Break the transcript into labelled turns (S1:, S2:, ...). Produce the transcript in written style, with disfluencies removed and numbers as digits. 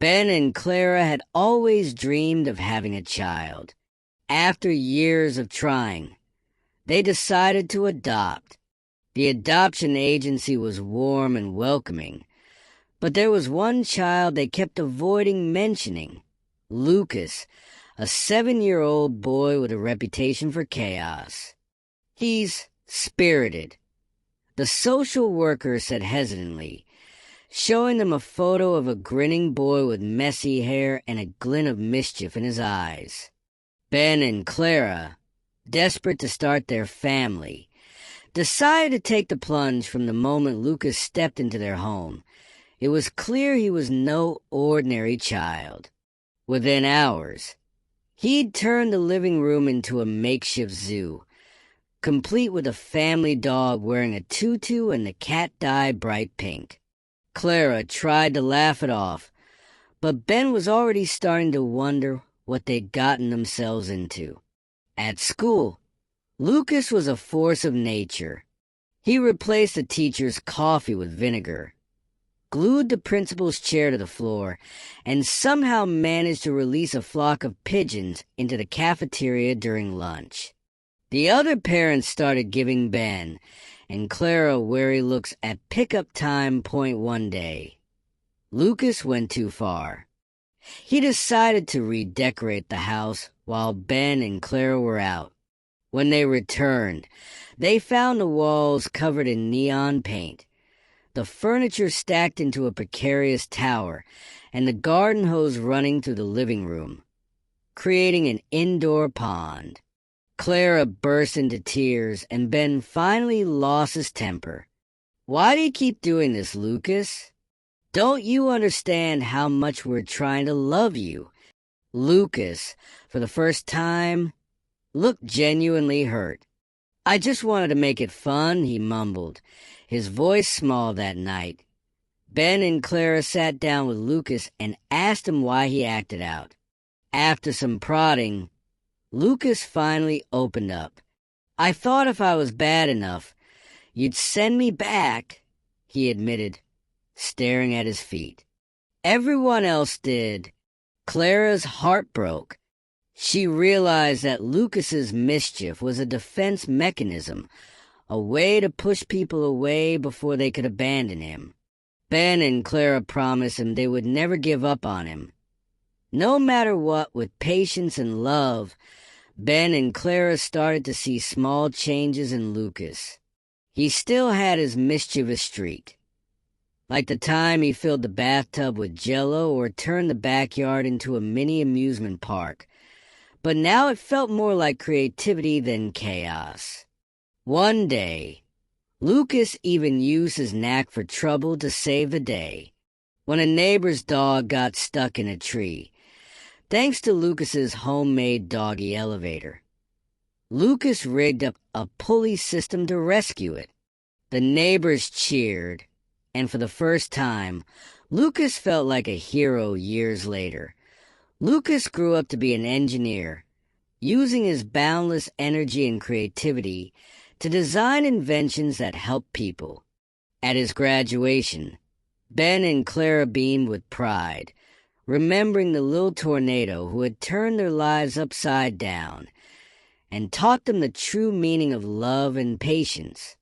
S1: Ben and Clara had always dreamed of having a child. After years of trying, they decided to adopt. The adoption agency was warm and welcoming, but there was one child they kept avoiding mentioning: Lucas, a 7-year-old boy with a reputation for chaos. He's spirited, the social worker said hesitantly, showing them a photo of a grinning boy with messy hair and a glint of mischief in his eyes. Ben and Clara, desperate to start their family, decided to take the plunge from the moment Lucas stepped into their home. It was clear he was no ordinary child. Within hours, he'd turned the living room into a makeshift zoo, complete with a family dog wearing a tutu and the cat dye bright pink. Clara tried to laugh it off, but Ben was already starting to wonder what they'd gotten themselves into. At school, Lucas was a force of nature. He replaced the teacher's coffee with vinegar, glued the principal's chair to the floor, and somehow managed to release a flock of pigeons into the cafeteria during lunch. The other parents started giving Ben and Clara wary looks at pickup time point one day. Lucas went too far. He decided to redecorate the house while Ben and Clara were out. When they returned, they found the walls covered in neon paint, the furniture stacked into a precarious tower, and the garden hose running through the living room, creating an indoor pond. Clara burst into tears, and Ben finally lost his temper. "Why do you keep doing this, Lucas? Don't you understand how much we're trying to love you?" Lucas, for the first time, looked genuinely hurt. "I just wanted to make it fun," he mumbled, his voice small that night. Ben and Clara sat down with Lucas and asked him why he acted out. After some prodding, Lucas finally opened up. "I thought if I was bad enough, you'd send me back," he admitted, staring at his feet. Everyone else did. Clara's heart broke. She realized that Lucas's mischief was a defense mechanism, a way to push people away before they could abandon him. Ben and Clara promised him they would never give up on him. No matter what, with patience and love, Ben and Clara started to see small changes in Lucas. He still had his mischievous streak, like the time he filled the bathtub with Jell-O or turned the backyard into a mini amusement park. But now it felt more like creativity than chaos. One day, Lucas even used his knack for trouble to save the day. When a neighbor's dog got stuck in a tree, thanks to Lucas's homemade doggy elevator, Lucas rigged up a pulley system to rescue it. The neighbors cheered, and for the first time, Lucas felt like a hero years later. Lucas grew up to be an engineer, using his boundless energy and creativity to design inventions that help people. At his graduation, Ben and Clara beamed with pride, remembering the little tornado who had turned their lives upside down and taught them the true meaning of love and patience.